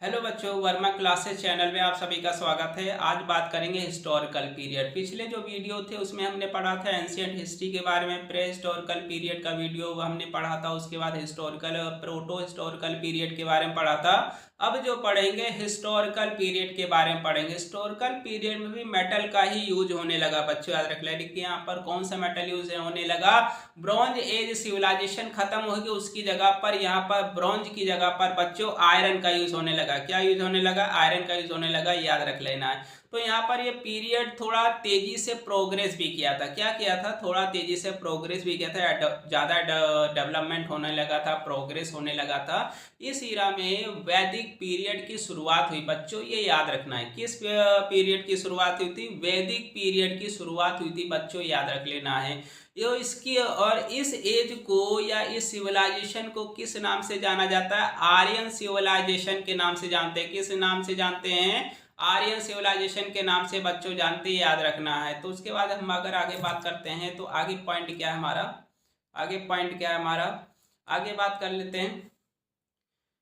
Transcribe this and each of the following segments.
Hello बच्चों, Verma classes channel में आप सभी का स्वागत है। आज बात करेंगे हिस्टोरिकल पीरियड। पिछले जो वीडियो थे उसमें हमने पढ़ा था एंशियंट हिस्ट्री के बारे में। प्रे हिस्टोरिकल पीरियड का वीडियो हमने पढ़ा था। उसके बाद हिस्टोरिकल प्रोटो हिस्टोरिकल पीरियड के बारे में पढ़ा था। अब जो पढ़ेंगे हिस्टोरिकल पीरियड के बारे में पढ़ेंगे। हिस्टोरिकल पीरियड में भी मेटल का ही यूज होने लगा बच्चों, याद रख लें कि यहाँ पर कौन सा मेटल यूज होने लगा। ब्रॉन्ज एज सिविलाइजेशन खत्म होगी, उसकी जगह पर यहाँ पर ब्रॉन्ज की जगह पर बच्चों आयरन का यूज होने लगा। क्या यूज होने लगा? आयरन का यूज होने लगा, याद रख लेना है। तो यहाँ पर ये पीरियड थोड़ा तेजी से प्रोग्रेस भी किया था। क्या किया था? थोड़ा तेजी से प्रोग्रेस भी किया था, ज्यादा डेवलपमेंट होने लगा था, प्रोग्रेस होने लगा था। इस ईरा में वैदिक पीरियड की शुरुआत हुई बच्चों, ये याद रखना है। किस पीरियड की शुरुआत हुई थी? वैदिक पीरियड की शुरुआत हुई थी बच्चों, याद रख लेना है। ये इसकी और इस एज को या इस सिविलाइजेशन को किस नाम से जाना जाता है? आर्यन सिविलाइजेशन के नाम से जानते हैं। किस नाम से जानते हैं? आर्यन सिविलाइजेशन के नाम से बच्चों जानते हैं, याद रखना है। तो उसके बाद हम अगर आगे बात करते हैं तो आगे पॉइंट क्या है हमारा? आगे बात कर लेते हैं।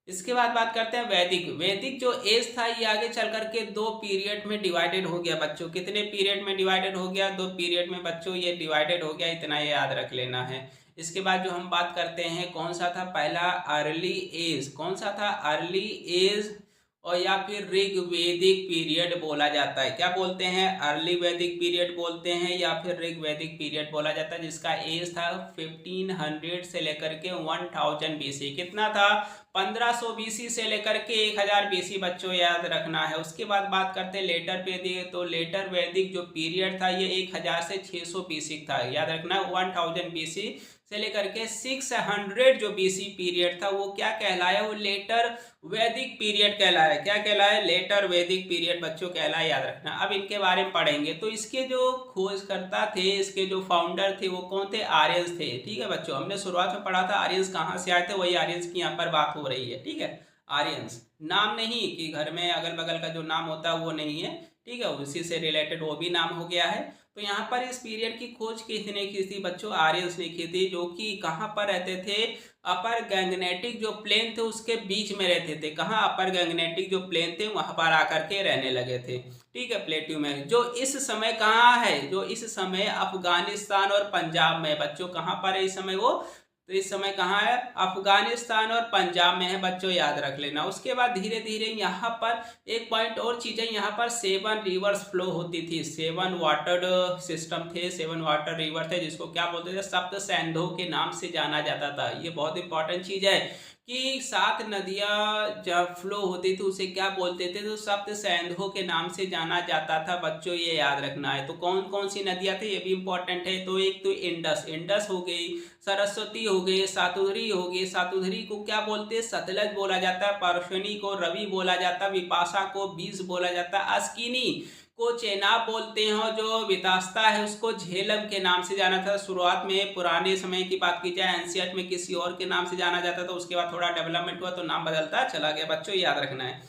इसके बाद बात करते हैं वैदिक। वैदिक जो एज था ये आगे चल करके दो पीरियड में डिवाइडेड हो गया बच्चों। कितने पीरियड में डिवाइडेड हो गया? दो पीरियड में बच्चों ये डिवाइडेड हो गया, इतना ये याद रख लेना है। इसके बाद जो हम बात करते हैं कौन सा था? पहला अर्ली एज। कौन सा था? अर्ली एज और या फिर ऋग्वैदिक पीरियड बोला जाता है। क्या बोलते हैं? अर्ली वैदिक पीरियड बोलते हैं या फिर ऋग्वैदिक पीरियड बोला जाता है, जिसका एज था 1500 से लेकर के 1000 बीसी। कितना था? 1500 बीसी से लेकर के 1000 बीसी बच्चों, याद रखना है। उसके बाद बात करते हैं लेटर वैदिक। तो लेटर वैदिक जो पीरियड था ये 1000 से 600 बीसी था, याद रखना। 1000 बीसी से लेकर के 600 जो बीसी पीरियड था वो क्या कहलाया? वो लेटर वैदिक पीरियड कहलाया। क्या कहलाया? लेटर वैदिक पीरियड बच्चों कहलाया, याद रखना। अब इनके बारे में पढ़ेंगे। तो इसके जो खोजकर्ता थे, इसके जो फाउंडर थे वो कौन थे? आर्यंस थे। ठीक है बच्चों, हमने शुरुआत में पढ़ा था आर्यंस कहाँ से आए थे, वही आर्यंस की यहाँ पर बात हो रही है। ठीक है, आर्यंस नाम नहीं कि घर में अगल बगल का जो नाम होता है वो नहीं है। ठीक है, उसी से रिलेटेड वो भी नाम हो गया है। तो यहाँ पर इस पीरियड की खोज किसने की थी बच्चों? आर्यंस ने की थी, जो कि कहाँ पर रहते थे? अपर गैंगनेटिक जो प्लेन थे उसके बीच में रहते थे। कहाँ? अपर गैंगनेटिक जो प्लेन थे वहां पर आकर के रहने लगे थे। ठीक है, प्लेट्यू में, जो इस समय कहाँ है? जो इस समय अफगानिस्तान और पंजाब में बच्चों। कहाँ पर है इस समय वो? तो इस समय कहाँ है? अफगानिस्तान और पंजाब में है बच्चों, याद रख लेना। उसके बाद धीरे धीरे यहाँ पर एक पॉइंट और चीजें, यहाँ पर 7 रिवर्स फ्लो होती थी। 7 वाटर सिस्टम थे, 7 वाटर रिवर थे, जिसको क्या बोलते थे? सप्त सैंधों के नाम से जाना जाता था। ये बहुत इंपॉर्टेंट चीज है कि 7 नदियां जब फ्लो होती थी उसे क्या बोलते थे? तो सप्त सैंधों के नाम से जाना जाता था बच्चों, ये याद रखना है। तो कौन कौन सी नदियां थी ये भी इंपॉर्टेंट है। तो एक तो इंडस हो गई, सरस्वती हो गई, सातुधरी हो गई। सातुधरी को क्या बोलते हैं? सतलज बोला जाता है। परशनी को रवि बोला जाता है। विपाशा को बीज बोला जाता है। अस्किनी को चेनाब बोलते हैं और जो वितास्ता है उसको झेलम के नाम से जाना था। शुरुआत में पुराने समय की बात की जाए एंशियंट में किसी और के नाम से जाना जाता था, उसके बाद थोड़ा डेवलपमेंट हुआ तो नाम बदलता चला गया बच्चों, याद रखना है।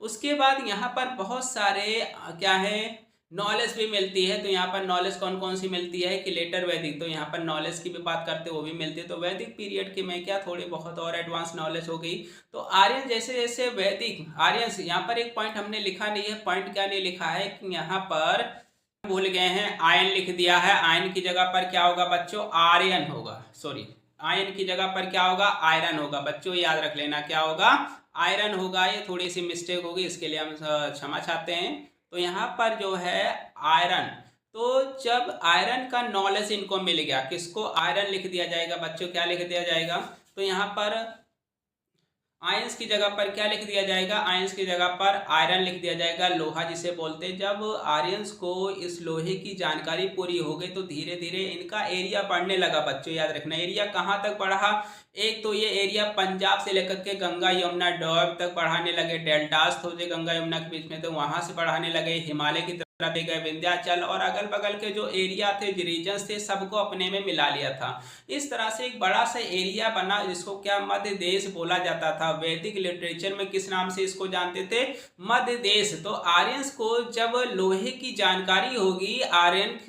उसके बाद यहाँ पर बहुत सारे क्या है, नॉलेज भी मिलती है। तो यहाँ पर नॉलेज कौन कौन सी मिलती है कि लेटर वैदिक, तो यहाँ पर नॉलेज की भी बात करते वो भी मिलती है। तो वैदिक पीरियड के में क्या थोड़ी बहुत और एडवांस नॉलेज हो गई। तो आर्यन जैसे जैसे वैदिक आर्यन, यहाँ पर एक पॉइंट हमने लिखा नहीं है। पॉइंट क्या नहीं लिखा है कि यहाँ पर भूल गए हैं, आयन लिख दिया है। आयन की जगह पर क्या होगा बच्चों? आर्यन होगा। सॉरी, आयन की जगह पर क्या होगा? आयरन होगा बच्चों, याद रख लेना। क्या होगा? आयरन होगा। ये थोड़ी सी मिस्टेक होगी, इसके लिए हम क्षमा चाहते हैं। तो यहाँ पर जो है आयरन, तो जब आयरन का नॉलेज इनको मिल गया, किसको? आयरन लिख दिया जाएगा बच्चों। क्या लिख दिया जाएगा? तो यहाँ पर आयंस की जगह पर क्या लिख दिया जाएगा? आयंस की जगह पर आयरन लिख दिया जाएगा, लोहा जिसे बोलते हैं। जब आर्यंस को इस लोहे की जानकारी पूरी हो गई तो धीरे धीरे इनका एरिया बढ़ने लगा बच्चों, याद रखना। एरिया कहाँ तक बढ़ा? एक तो ये एरिया पंजाब से लेकर के गंगा यमुना डॉब तक बढ़ाने लगे। डेल्टास थे गंगा यमुना के बीच में, तो वहां से बढ़ाने लगे। हिमालय की तरफ भी गए, विंध्याचल और अगल बगल के जो एरिया थे, जो रीजन्स थे, सबको अपने में मिला लिया था। इस तरह से एक बड़ा सा एरिया बना जिसको क्या मध्य देश बोला जाता था। वैदिक लिटरेचर में किस नाम से इसको जानते थे? मध्य देश। तो आर्यंस को जब लोहे की जानकारी होगी, आर्यन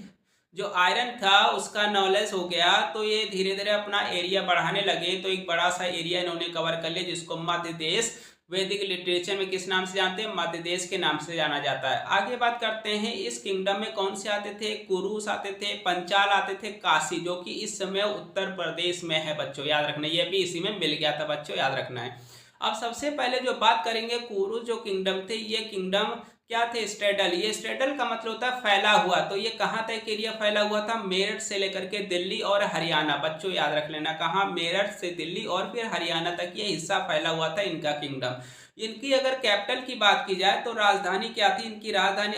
जो आयरन था उसका नॉलेज हो गया, तो ये धीरे धीरे अपना एरिया बढ़ाने लगे। तो एक बड़ा सा एरिया इन्होंने कवर कर लिया जिसको मध्य देश वैदिक लिटरेचर में किस नाम से जानते हैं? मध्य देश के नाम से जाना जाता है। आगे बात करते हैं, इस किंगडम में कौन से आते थे? कुरुस आते थे, पंचाल आते थे, काशी, जो कि इस समय उत्तर प्रदेश में है बच्चों, याद रखना, ये भी इसी में मिल गया था बच्चों, याद रखना है। अब सबसे पहले जो बात करेंगे, कुरुस जो किंगडम थे, ये किंगडम क्या थे? स्ट्रेडल। ये स्ट्रेडल का मतलब होता है फैला हुआ। तो ये कहाँ तक एरिया फैला हुआ था? मेरठ से लेकर के दिल्ली और हरियाणा, बच्चों याद रख लेना, कहाँ? मेरठ से दिल्ली और फिर हरियाणा तक ये हिस्सा फैला हुआ था इनका किंगडम। इनकी अगर कैपिटल की बात की जाए तो राजधानी क्या थी? इनकी राजधानी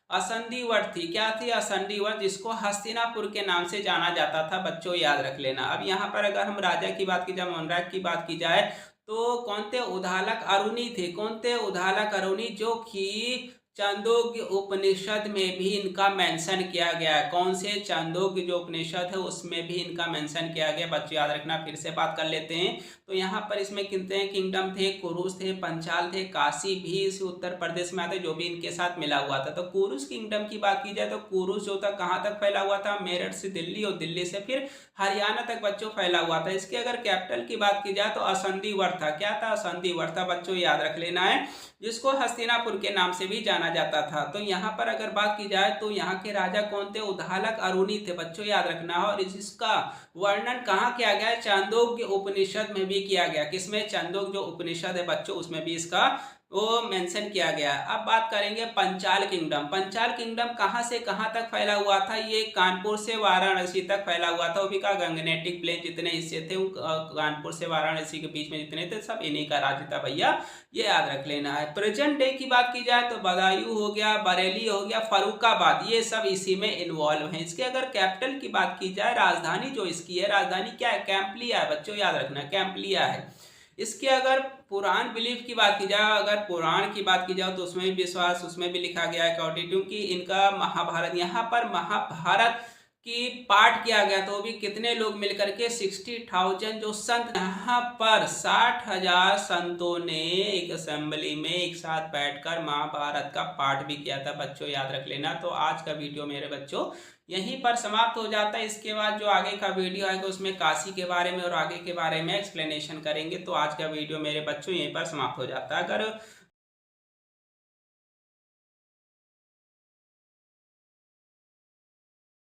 असंदीवर्त थी। क्या थी? असंदीवर्त, जिसको हस्तिनापुर के नाम से जाना जाता था बच्चों, याद रख लेना। अब यहाँ पर अगर हम राजा की बात की जाए, मनराज की बात की जाए, तो कौन थे? उद्दालक अरुणी थे। कौन थे? उद्दालक अरुणी, जो कि छांदोग्य उपनिषद में भी इनका मेंशन किया गया है। कौन से? छांदोग्य जो उपनिषद है उसमें भी इनका मेंशन किया गया, बच्चे याद रखना। फिर से बात कर लेते हैं, तो यहाँ पर इसमें कितने किंगडम थे? कुरुस थे, पंचाल थे, काशी भी इस उत्तर प्रदेश में आते, जो भी इनके साथ मिला हुआ था। तो कुरुस किंगडम की बात की जाए तो कुरुस जो था कहाँ तक फैला हुआ था? मेरठ से दिल्ली और दिल्ली से फिर हरियाणा तक बच्चों फैला हुआ था। इसके अगर कैपिटल की बात की जाए तो असंदीवर्त था। क्या था? असंदीवर्त था बच्चों, याद रख लेना है, जिसको हस्तिनापुर के नाम से भी जाना जाता था। तो यहाँ पर अगर बात की जाए तो यहाँ के राजा कौन थे? उद्दालक अरुणी थे बच्चों, याद रखना है। और इसका वर्णन कहाँ किया गया है? छांदोग्य उपनिषद में भी किया गया। किसमें? छांदोग्य जो उपनिषद है बच्चों, उसमें भी इसका वो मेंशन किया गया। अब बात करेंगे पंचाल किंगडम। पंचाल किंगडम कहाँ से कहाँ तक फैला हुआ था? ये कानपुर से वाराणसी तक फैला हुआ था। वो भी का गंगनेटिक प्लेन जितने हिस्से थे वो कानपुर से वाराणसी के बीच में जितने थे सब इन्हीं का राज्य था भैया, ये याद रख लेना है। प्रेजेंट डे की बात की जाए तो बदायूं हो गया, बरेली हो गया, फर्रुखाबाद, ये सब इसी में इन्वॉल्व हैं। इसके अगर कैपिटल की बात की जाए, राजधानी जो इसकी है, राजधानी क्या है? कैंपलिया है बच्चों, याद रखना, कैंपलिया है। इसके अगर पुराण बिलीफ की बात की जाए, अगर पुराण की बात की जाए तो उसमें भी विश्वास, उसमें भी लिखा गया है अकॉर्डिंग, क्योंकि इनका महाभारत, यहाँ पर महाभारत की पाठ किया गया, तो भी कितने लोग मिलकर के 60,000 जो संत, यहाँ पर 60,000 संतों ने एक असेंबली में एक साथ बैठकर महाभारत का पाठ भी किया था बच्चों, याद रख लेना। तो आज का वीडियो मेरे बच्चों यहीं पर समाप्त हो जाता है। इसके बाद जो आगे का वीडियो आएगा उसमें काशी के बारे में और आगे के बारे में एक्सप्लेनेशन करेंगे। तो आज का वीडियो मेरे बच्चों यहीं पर समाप्त हो जाता है। अगर